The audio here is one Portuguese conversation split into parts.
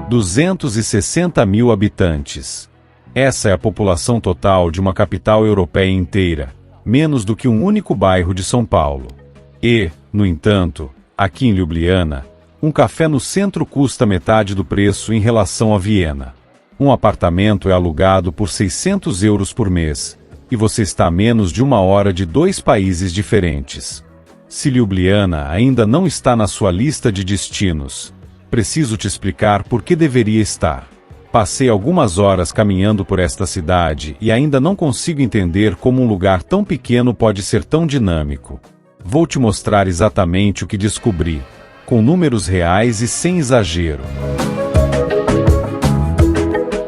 260 mil habitantes. Essa é a população total de uma capital europeia inteira, menos do que um único bairro de São Paulo. E, no entanto, aqui em Ljubljana, um café no centro custa metade do preço em relação a Viena. Um apartamento é alugado por 600 euros por mês, e você está a menos de 1 hora de 2 países diferentes. Se Ljubljana ainda não está na sua lista de destinos, preciso te explicar por que deveria estar. Passei algumas horas caminhando por esta cidade e ainda não consigo entender como um lugar tão pequeno pode ser tão dinâmico. Vou te mostrar exatamente o que descobri, com números reais e sem exagero.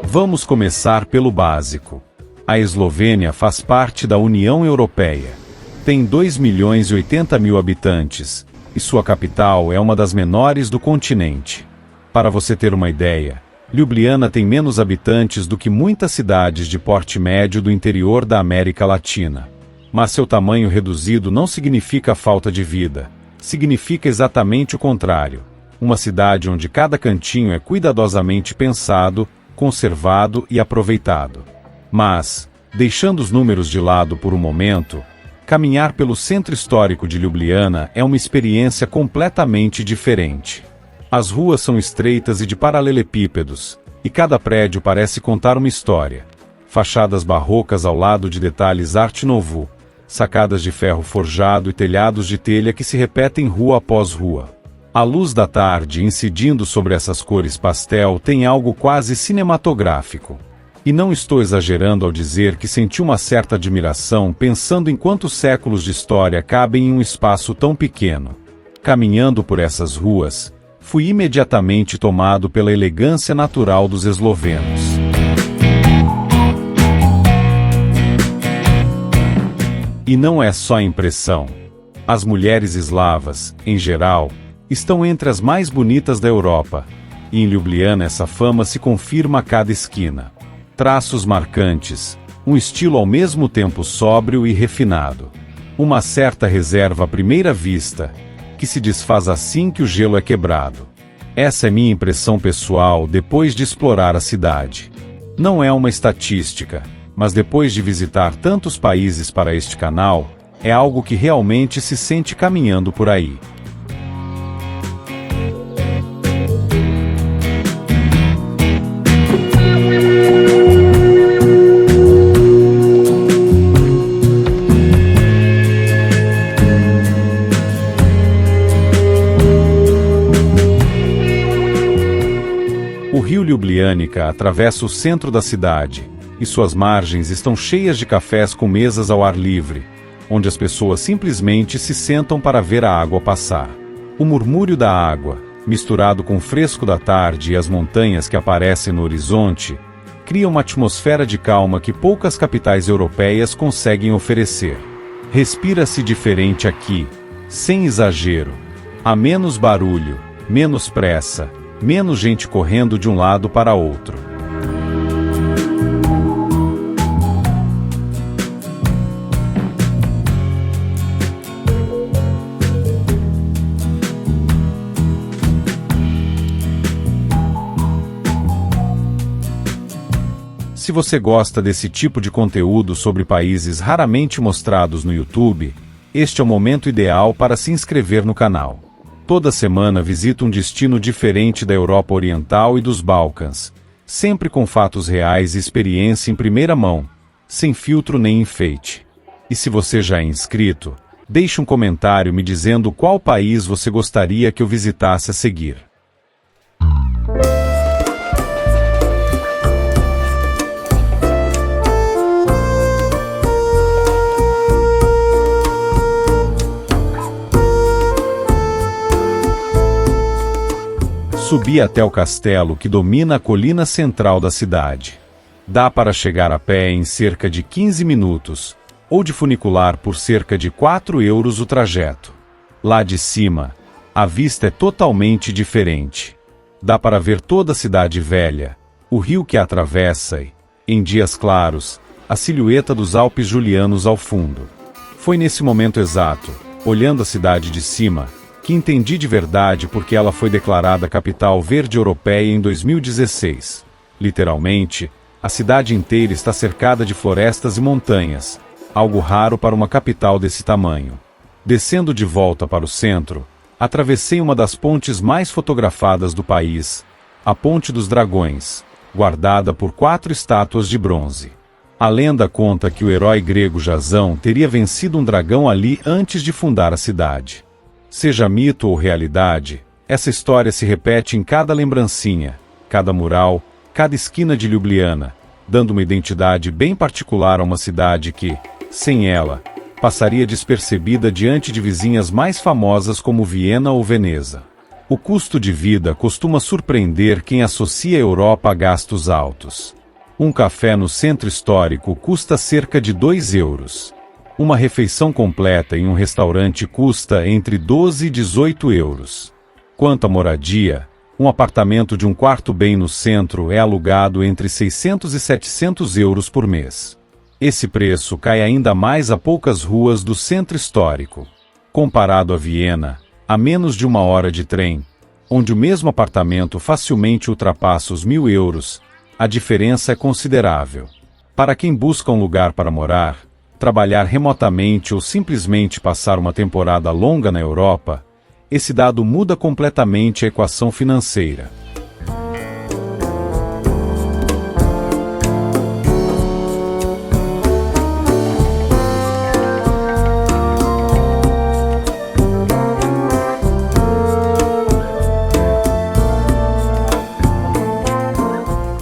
Vamos começar pelo básico. A Eslovênia faz parte da União Europeia. Tem 2.080.000 habitantes, e sua capital é uma das menores do continente. Para você ter uma ideia, Ljubljana tem menos habitantes do que muitas cidades de porte médio do interior da América Latina. Mas seu tamanho reduzido não significa falta de vida. Significa exatamente o contrário. Uma cidade onde cada cantinho é cuidadosamente pensado, conservado e aproveitado. Mas, deixando os números de lado por um momento, caminhar pelo centro histórico de Ljubljana é uma experiência completamente diferente. As ruas são estreitas e de paralelepípedos, e cada prédio parece contar uma história. Fachadas barrocas ao lado de detalhes Art Nouveau, sacadas de ferro forjado e telhados de telha que se repetem rua após rua. A luz da tarde incidindo sobre essas cores pastel tem algo quase cinematográfico. E não estou exagerando ao dizer que senti uma certa admiração pensando em quantos séculos de história cabem em um espaço tão pequeno. Caminhando por essas ruas, fui imediatamente tomado pela elegância natural dos eslovenos. E não é só impressão. As mulheres eslavas, em geral, estão entre as mais bonitas da Europa, e em Ljubljana essa fama se confirma a cada esquina. Traços marcantes, um estilo ao mesmo tempo sóbrio e refinado. Uma certa reserva à primeira vista, que se desfaz assim que o gelo é quebrado. Essa é minha impressão pessoal depois de explorar a cidade. Não é uma estatística, mas depois de visitar tantos países para este canal, é algo que realmente se sente caminhando por aí. O rio Ljubljanica atravessa o centro da cidade, e suas margens estão cheias de cafés com mesas ao ar livre, onde as pessoas simplesmente se sentam para ver a água passar. O murmúrio da água, misturado com o fresco da tarde e as montanhas que aparecem no horizonte, cria uma atmosfera de calma que poucas capitais europeias conseguem oferecer. Respira-se diferente aqui, sem exagero. Há menos barulho, menos pressa, menos gente correndo de um lado para outro. Se você gosta desse tipo de conteúdo sobre países raramente mostrados no YouTube, este é o momento ideal para se inscrever no canal. Toda semana visito um destino diferente da Europa Oriental e dos Balcãs, sempre com fatos reais e experiência em primeira mão, sem filtro nem enfeite. E se você já é inscrito, deixe um comentário me dizendo qual país você gostaria que eu visitasse a seguir. Subi até o castelo que domina a colina central da cidade. Dá para chegar a pé em cerca de 15 minutos, ou de funicular por cerca de 4 euros o trajeto. Lá de cima, a vista é totalmente diferente. Dá para ver toda a cidade velha, o rio que a atravessa e, em dias claros, a silhueta dos Alpes Julianos ao fundo. Foi nesse momento exato, olhando a cidade de cima, que entendi de verdade porque ela foi declarada capital verde europeia em 2016. Literalmente, a cidade inteira está cercada de florestas e montanhas, algo raro para uma capital desse tamanho. Descendo de volta para o centro, atravessei uma das pontes mais fotografadas do país, a Ponte dos Dragões, guardada por 4 estátuas de bronze. A lenda conta que o herói grego Jasão teria vencido um dragão ali antes de fundar a cidade. Seja mito ou realidade, essa história se repete em cada lembrancinha, cada mural, cada esquina de Ljubljana, dando uma identidade bem particular a uma cidade que, sem ela, passaria despercebida diante de vizinhas mais famosas como Viena ou Veneza. O custo de vida costuma surpreender quem associa a Europa a gastos altos. Um café no centro histórico custa cerca de 2 euros. Uma refeição completa em um restaurante custa entre 12 e 18 euros. Quanto à moradia, um apartamento de um quarto bem no centro é alugado entre 600 e 700 euros por mês. Esse preço cai ainda mais a poucas ruas do centro histórico. Comparado a Viena, a menos de 1 hora de trem, onde o mesmo apartamento facilmente ultrapassa os 1.000 euros, a diferença é considerável. Para quem busca um lugar para morar, trabalhar remotamente ou simplesmente passar uma temporada longa na Europa, esse dado muda completamente a equação financeira.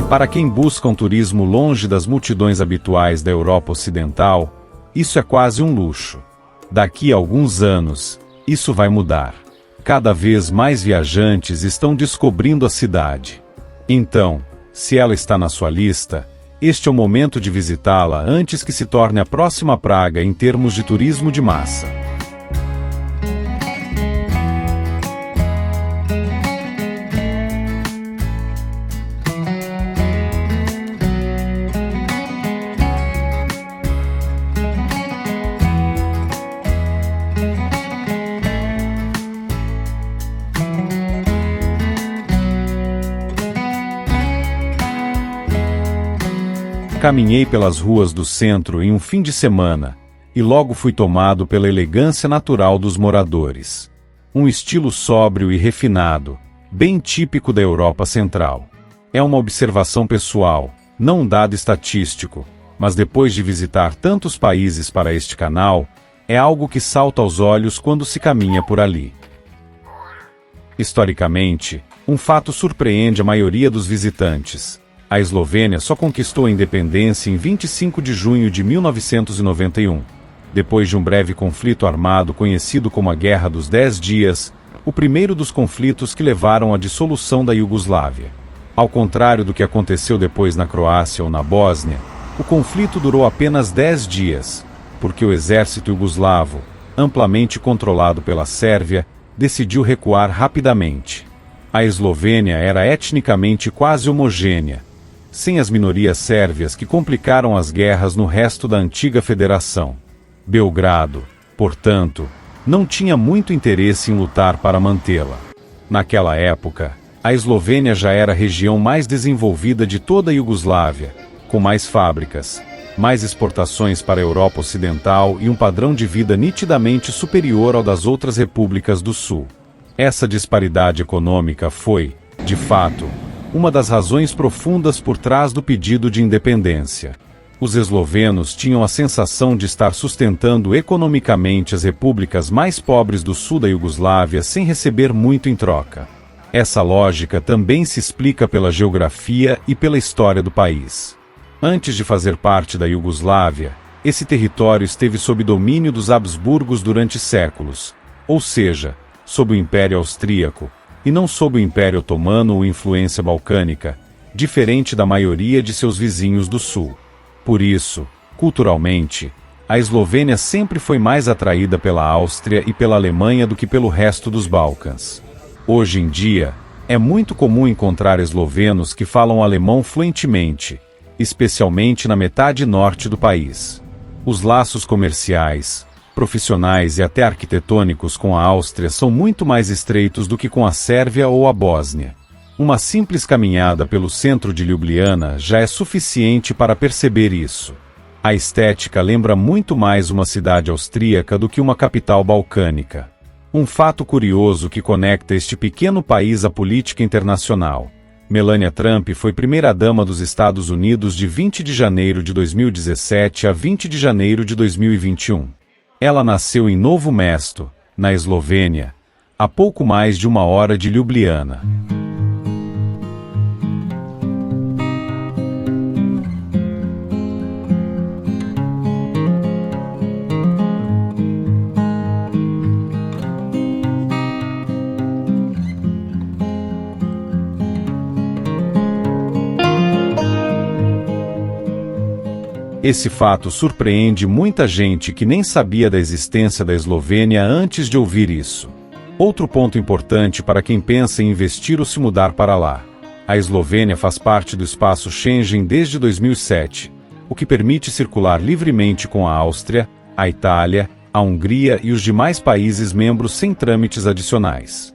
Para quem busca um turismo longe das multidões habituais da Europa Ocidental, isso é quase um luxo. Daqui a alguns anos, isso vai mudar. Cada vez mais viajantes estão descobrindo a cidade. Então, se ela está na sua lista, este é o momento de visitá-la antes que se torne a próxima praga em termos de turismo de massa. Caminhei pelas ruas do centro em um fim de semana, e logo fui tomado pela elegância natural dos moradores. Um estilo sóbrio e refinado, bem típico da Europa Central. É uma observação pessoal, não um dado estatístico, mas depois de visitar tantos países para este canal, é algo que salta aos olhos quando se caminha por ali. Historicamente, um fato surpreende a maioria dos visitantes. A Eslovênia só conquistou a independência em 25 de junho de 1991. Depois de um breve conflito armado conhecido como a Guerra dos 10 Dias, o primeiro dos conflitos que levaram à dissolução da Iugoslávia. Ao contrário do que aconteceu depois na Croácia ou na Bósnia, o conflito durou apenas 10 dias, porque o exército iugoslavo, amplamente controlado pela Sérvia, decidiu recuar rapidamente. A Eslovênia era etnicamente quase homogênea, sem as minorias sérvias que complicaram as guerras no resto da antiga federação. Belgrado, portanto, não tinha muito interesse em lutar para mantê-la. Naquela época, a Eslovênia já era a região mais desenvolvida de toda a Iugoslávia, com mais fábricas, mais exportações para a Europa Ocidental e um padrão de vida nitidamente superior ao das outras repúblicas do Sul. Essa disparidade econômica foi, de fato, uma das razões profundas por trás do pedido de independência. Os eslovenos tinham a sensação de estar sustentando economicamente as repúblicas mais pobres do sul da Iugoslávia sem receber muito em troca. Essa lógica também se explica pela geografia e pela história do país. Antes de fazer parte da Iugoslávia, esse território esteve sob domínio dos Habsburgos durante séculos, ou seja, sob o Império Austríaco, e não sob o Império Otomano ou influência balcânica, diferente da maioria de seus vizinhos do sul. Por isso, culturalmente, a Eslovênia sempre foi mais atraída pela Áustria e pela Alemanha do que pelo resto dos Balcãs. Hoje em dia, é muito comum encontrar eslovenos que falam alemão fluentemente, especialmente na metade norte do país. Os laços comerciais, profissionais e até arquitetônicos com a Áustria são muito mais estreitos do que com a Sérvia ou a Bósnia. Uma simples caminhada pelo centro de Ljubljana já é suficiente para perceber isso. A estética lembra muito mais uma cidade austríaca do que uma capital balcânica. Um fato curioso que conecta este pequeno país à política internacional. Melania Trump foi primeira-dama dos Estados Unidos de 20 de janeiro de 2017 a 20 de janeiro de 2021. Ela nasceu em Novo Mesto, na Eslovênia, a pouco mais de 1 hora de Ljubljana. Esse fato surpreende muita gente que nem sabia da existência da Eslovênia antes de ouvir isso. Outro ponto importante para quem pensa em investir ou se mudar para lá. A Eslovênia faz parte do espaço Schengen desde 2007, o que permite circular livremente com a Áustria, a Itália, a Hungria e os demais países membros sem trâmites adicionais.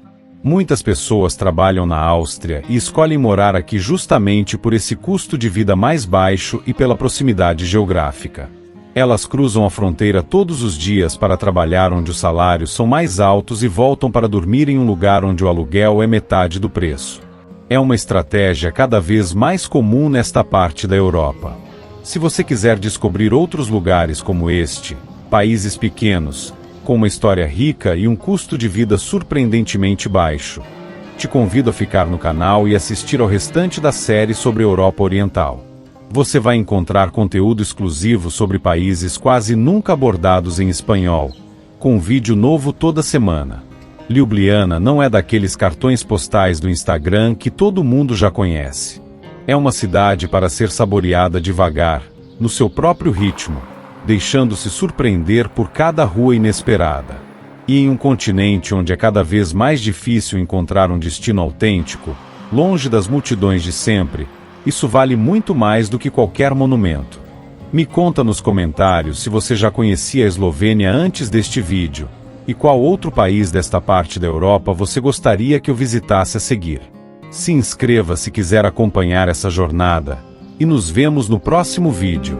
Muitas pessoas trabalham na Áustria e escolhem morar aqui justamente por esse custo de vida mais baixo e pela proximidade geográfica. Elas cruzam a fronteira todos os dias para trabalhar onde os salários são mais altos e voltam para dormir em um lugar onde o aluguel é metade do preço. É uma estratégia cada vez mais comum nesta parte da Europa. Se você quiser descobrir outros lugares como este, países pequenos, com uma história rica e um custo de vida surpreendentemente baixo, te convido a ficar no canal e assistir ao restante da série sobre a Europa Oriental. Você vai encontrar conteúdo exclusivo sobre países quase nunca abordados em espanhol, com um vídeo novo toda semana. Ljubljana não é daqueles cartões postais do Instagram que todo mundo já conhece. É uma cidade para ser saboreada devagar, no seu próprio ritmo, deixando-se surpreender por cada rua inesperada. E em um continente onde é cada vez mais difícil encontrar um destino autêntico, longe das multidões de sempre, isso vale muito mais do que qualquer monumento. Me conta nos comentários se você já conhecia a Eslovênia antes deste vídeo, e qual outro país desta parte da Europa você gostaria que eu visitasse a seguir. Se inscreva se quiser acompanhar essa jornada, e nos vemos no próximo vídeo.